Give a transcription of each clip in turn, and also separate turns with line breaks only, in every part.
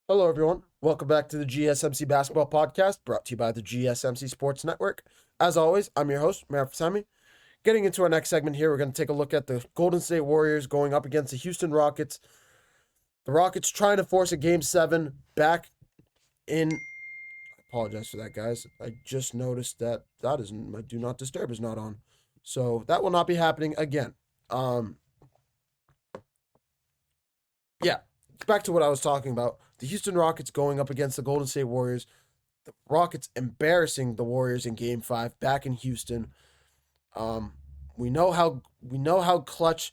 Hello, everyone. Welcome back to the GSMC Basketball Podcast, brought to you by the GSMC Sports Network. As always, I'm your host, Marif Sami. Getting into our next segment here, we're going to take a look at the Golden State Warriors going up against the Houston Rockets. The Rockets trying to force a Game 7 back in. I apologize for that, guys. I just noticed that is my Do Not Disturb is not on. So that will not be happening again. Um, yeah, back to what I was talking about. The Houston Rockets going up against the Golden State Warriors. The Rockets embarrassing the Warriors in Game 5 back in Houston. Um, we know how clutch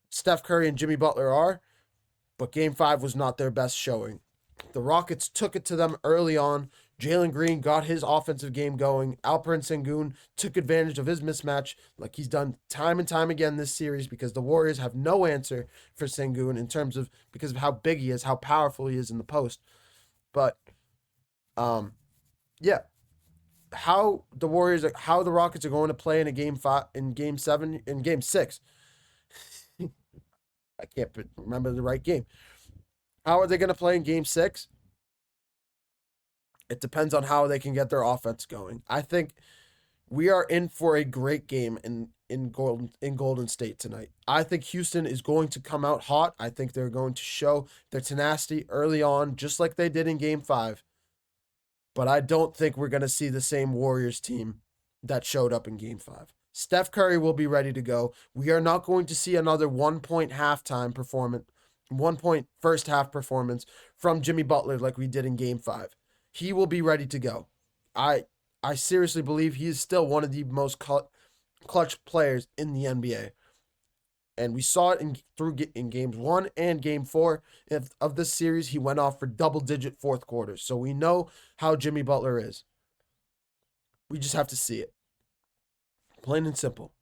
Steph Curry and Jimmy Butler are, but Game 5 was not their best showing. The Rockets took it to them early on. Jalen Green got his offensive game going. Alperen Şengün took advantage of his mismatch like he's done time and time again this series because the Warriors have no answer for Şengün in terms of because of how big he is, how powerful he is in the post. But yeah, how the Rockets are going to play in a Game 5, in Game 7, in Game 6. I can't remember the right game. How are they going to play in Game 6? It depends on how they can get their offense going. I think we are in for a great game in Golden State tonight. I think Houston is going to come out hot. I think they're going to show their tenacity early on, just like they did in Game 5. But I don't think we're going to see the same Warriors team that showed up in Game 5. Steph Curry will be ready to go. We are not going to see another 1 point halftime performance, 1 point first half performance from Jimmy Butler like we did in Game 5. He will be ready to go. I I seriously believe he is still one of the most clutch players in the NBA. And we saw it in games 1 and game 4 of this series. He went off for double digit fourth quarters. So we know how Jimmy Butler is. We just have to see it. Plain and simple.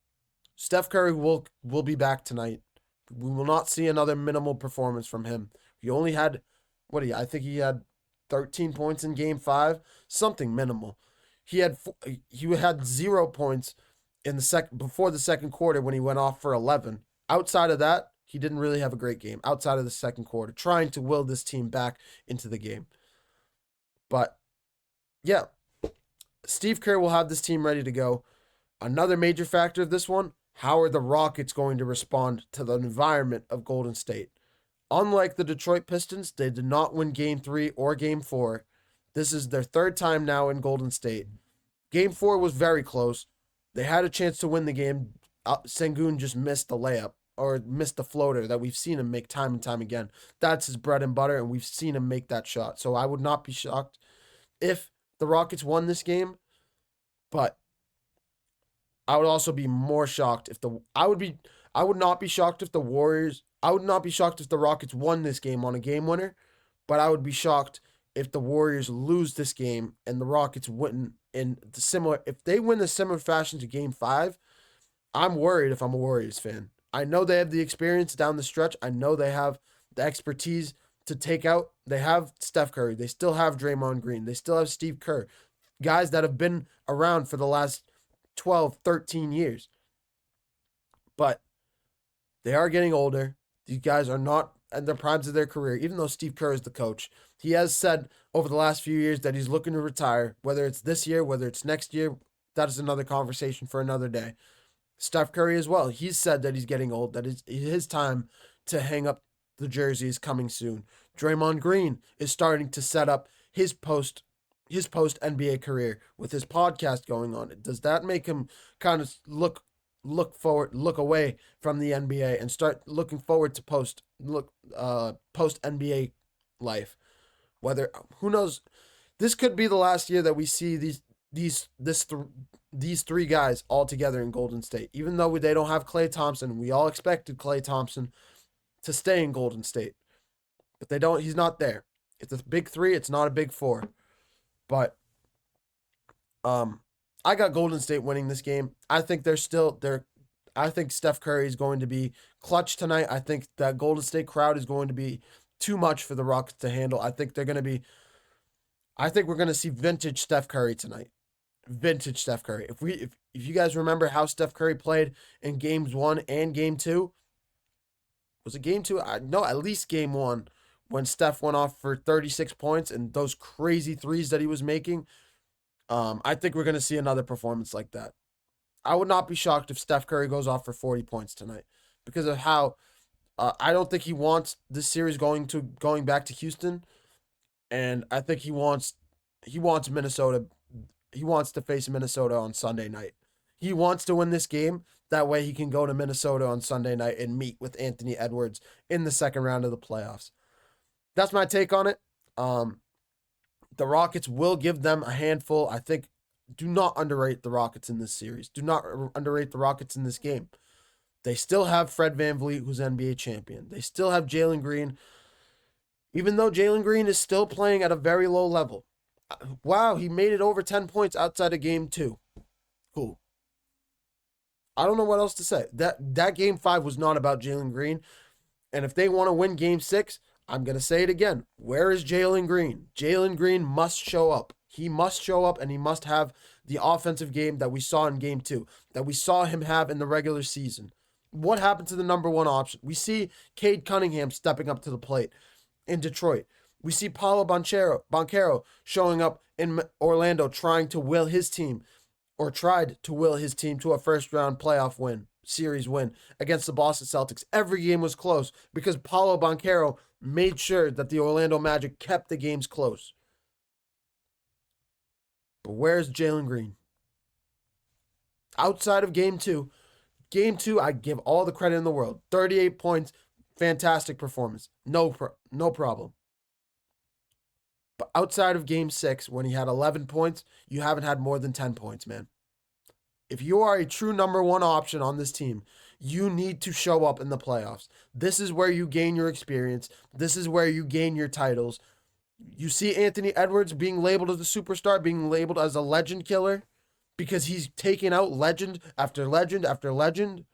Steph Curry will be back tonight. We will not see another minimal performance from him. He only had I think he had 13 points in game 5, something minimal. He had 0 points in the second before the second quarter when he went off for 11. Outside of that, he didn't really have a great game outside of the second quarter, trying to will this team back into the game. But yeah, Steve Kerr will have this team ready to go. Another major factor of this one, how are the Rockets going to respond to the environment of Golden State? Unlike the Detroit Pistons, they did not win game 3 or game 4. This is their third time now in Golden State. Game 4 was very close. They had a chance to win the game. Şengün just missed the layup or missed the floater that we've seen him make time and time again. That's his bread and butter, and we've seen him make that shot. So I would not be shocked if the Rockets won this game, but I would also be more shocked if I would not be shocked if the Warriors I would not be shocked if the Rockets won this game on a game winner, but I would be shocked if the Warriors lose this game and the Rockets win in the similar if they win the similar fashion to game 5. I'm worried if I'm a Warriors fan. I know they have the experience down the stretch. I know they have the expertise to take out. They have Steph Curry. They still have Draymond Green. They still have Steve Kerr. Guys that have been around for the last 12, 13 years. But they are getting older. These guys are not at the primes of their career, even though Steve Kerr is the coach. He has said over the last few years that he's looking to retire, whether it's this year, whether it's next year. That is another conversation for another day. Steph Curry as well. He's said that he's getting old, that his time to hang up the jersey is coming soon. Draymond Green is starting to set up his post NBA career with his podcast going on. Does that make him kind of look away from the NBA and start looking forward to post NBA life? Whether who knows, this could be the last year that we see these three guys all together in Golden State. Even though they don't have Klay Thompson, we all expected Klay Thompson to stay in Golden State, but they don't. He's not there. It's a big three. It's not a big four. But I got Golden State winning this game. I think they're still there. I think Steph Curry is going to be clutch tonight. I think that Golden State crowd is going to be too much for the Rockets to handle. I think they're going to be. I think we're going to see vintage Steph Curry tonight. Vintage Steph Curry. If you guys remember how Steph Curry played in games 1 and game 2, was it game 2? No, at least game 1 when Steph went off for 36 points and those crazy threes that he was making. I think we're going to see another performance like that. I would not be shocked if Steph Curry goes off for 40 points tonight because of how I don't think he wants this series going back to Houston, and I think he wants Minnesota. He wants to face Minnesota on Sunday night. He wants to win this game. That way he can go to Minnesota on Sunday night and meet with Anthony Edwards in the second round of the playoffs. That's my take on it. The Rockets will give them a handful. I think do not underrate the Rockets in this series. Do not underrate the Rockets in this game. They still have Fred VanVleet, who's NBA champion. They still have Jalen Green, even though Jalen Green is still playing at a very low level. Wow, he made it over 10 points outside of game 2. Cool. I don't know what else to say. That game 5 was not about Jalen Green. And if they want to win game 6, I'm going to say it again. Where is Jalen Green? Jalen Green must show up. He must show up, and he must have the offensive game that we saw in game 2, that we saw him have in the regular season. What happened to the number 1 option? We see Cade Cunningham stepping up to the plate in Detroit. We see Paolo Banchero showing up in Orlando trying to will his team, or tried to will his team to a first-round playoff win, series win against the Boston Celtics. Every game was close because Paolo Banchero made sure that the Orlando Magic kept the games close. But where's Jalen Green? Outside of game 2, I give all the credit in the world. 38 points, fantastic performance. No problem. But outside of game 6, when he had 11 points, you haven't had more than 10 points, man. If you are a true number 1 option on this team, you need to show up in the playoffs. This is where you gain your experience. This is where you gain your titles. You see Anthony Edwards being labeled as a superstar, being labeled as a legend killer because he's taking out legend after legend after legend.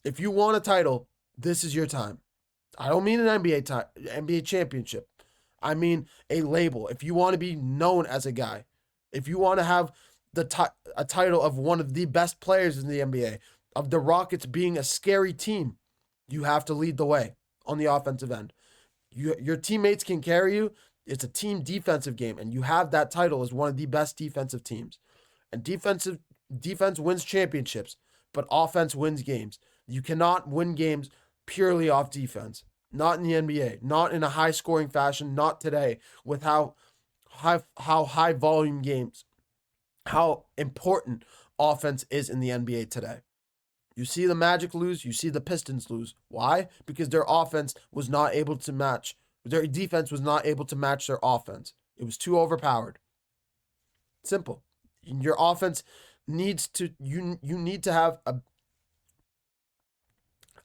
If you want a title, this is your time. I don't mean an NBA championship. I mean a label. If you want to be known as a guy, if you want to have a title of one of the best players in the NBA, of the Rockets being a scary team, you have to lead the way on the offensive end. Your teammates can carry you. It's a team defensive game, and you have that title as one of the best defensive teams. And defense wins championships, but offense wins games. You cannot win games purely off defense. Not in the NBA, not in a high-scoring fashion, not today, with how high volume games, how important offense is in the NBA today. You see the Magic lose, you see the Pistons lose. Why? Because their offense was not able to match. Their defense was not able to match their offense. It was too overpowered. Simple. Your offense needs to, you need to have a,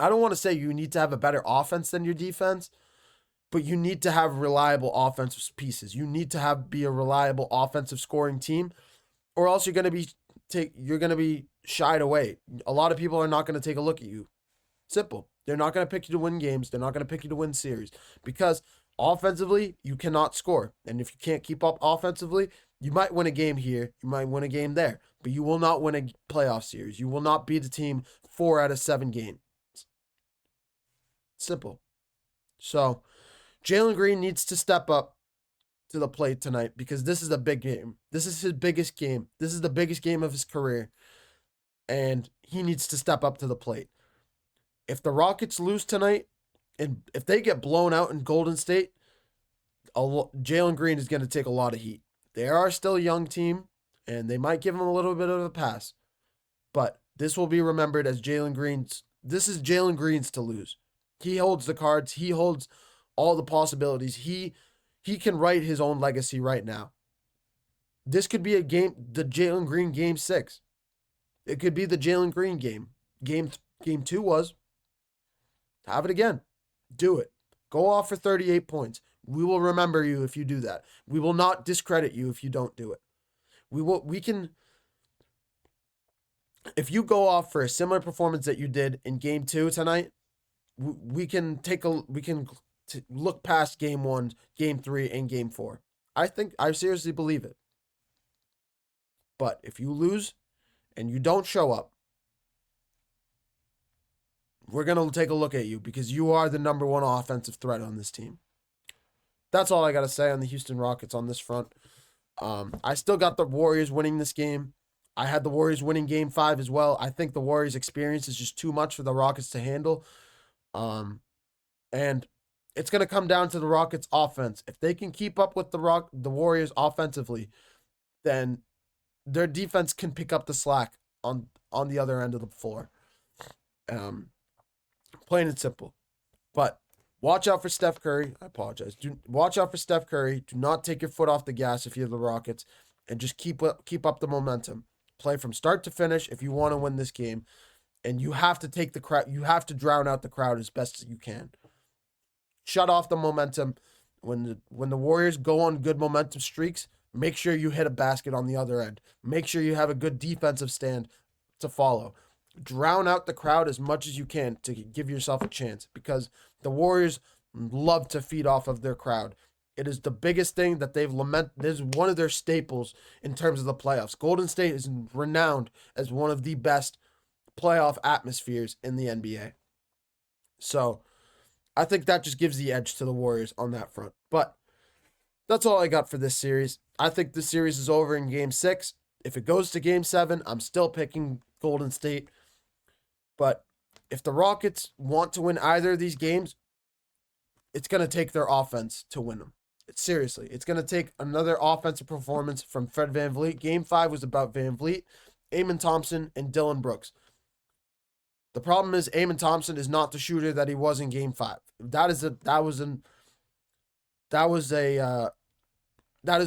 I don't want to say you need to have a better offense than your defense, but you need to have reliable offensive pieces. You need to be a reliable offensive scoring team, or else you're going to be shied away. A lot of people are not going to take a look at you. Simple. They're not going to pick you to win games. They're not going to pick you to win series because offensively, you cannot score. And if you can't keep up offensively, you might win a game here. You might win a game there, but you will not win a playoff series. You will not beat a team 4 out of 7 games. Simple. So Jalen Green needs to step up to the plate tonight because this is a big game. This is his biggest game. This is the biggest game of his career. And he needs to step up to the plate. If the Rockets lose tonight, and if they get blown out in Golden State, Jalen Green is going to take a lot of heat. They are still a young team, and they might give him a little bit of a pass. But this will be remembered as Jalen Green's. This is Jalen Green's to lose. He holds the cards. He holds all the possibilities. He can write his own legacy right now. This could be the Jalen Green game 6. It could be the Jalen Green game. Game 2 was. Have it again. Do it. Go off for 38 points. We will remember you if you do that. We will not discredit you if you don't do it. If you go off for a similar performance that you did in game 2 tonight, we can look past game 1, game 3, and game 4. I seriously believe it. But if you lose and you don't show up, we're going to take a look at you because you are the number one offensive threat on this team. That's all I got to say on the Houston Rockets on this front. I still got the Warriors winning this game. I had the Warriors winning game 5 as well. I think the Warriors' experience is just too much for the Rockets to handle. And it's going to come down to the Rockets' offense. If they can keep up with the Warriors offensively, then their defense can pick up the slack on the other end of the floor. Plain and simple. But watch out for Steph Curry. I apologize. Watch out for Steph Curry. Do not take your foot off the gas if you're the Rockets, and just keep up the momentum. Play from start to finish if you want to win this game, and you have to take the crowd. You have to drown out the crowd as best as you can. Shut off the momentum. When the Warriors go on good momentum streaks, make sure you hit a basket on the other end. Make sure you have a good defensive stand to follow. Drown out the crowd as much as you can to give yourself a chance, because the Warriors love to feed off of their crowd. It is the biggest thing that they've lamented. This is one of their staples in terms of the playoffs. Golden State is renowned as one of the best playoff atmospheres in the NBA. So I think that just gives the edge to the Warriors on that front. But that's all I got for this series. I think the series is over in Game 6. If it goes to Game 7, I'm still picking Golden State. But if the Rockets want to win either of these games, it's going to take their offense to win them. Seriously, it's going to take another offensive performance from Fred VanVleet. Game 5 was about VanVleet, Amon Thompson, and Dillon Brooks. The problem is Amon Thompson is not the shooter that he was in Game 5. That is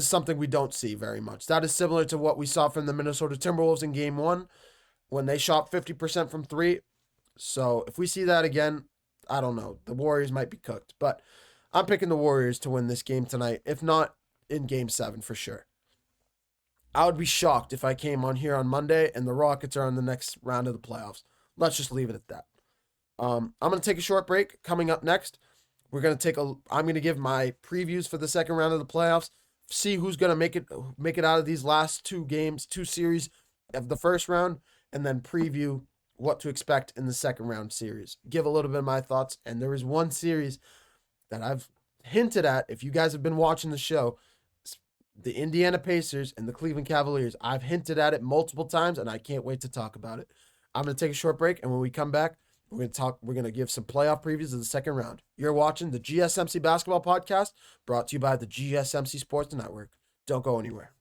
something we don't see very much. That is similar to what we saw from the Minnesota Timberwolves in Game 1 when they shot 50% from 3. So if we see that again, I don't know. The Warriors might be cooked. But I'm picking the Warriors to win this game tonight, if not in Game 7 for sure. I would be shocked if I came on here on Monday and the Rockets are on the next round of the playoffs. Let's just leave it at that. I'm going to take a short break. Coming up next, I'm going to give my previews for the second round of the playoffs. See who's going to make it out of these last 2 series of the first round, and then preview what to expect in the second round series. Give a little bit of my thoughts, and there is one series that I've hinted at. If you guys have been watching the show, the Indiana Pacers and the Cleveland Cavaliers. I've hinted at it multiple times, and I can't wait to talk about it. I'm going to take a short break, and when we come back, we're going to give some playoff previews of the second round. You're watching the GSMC Basketball Podcast, brought to you by the GSMC Sports Network. Don't go anywhere.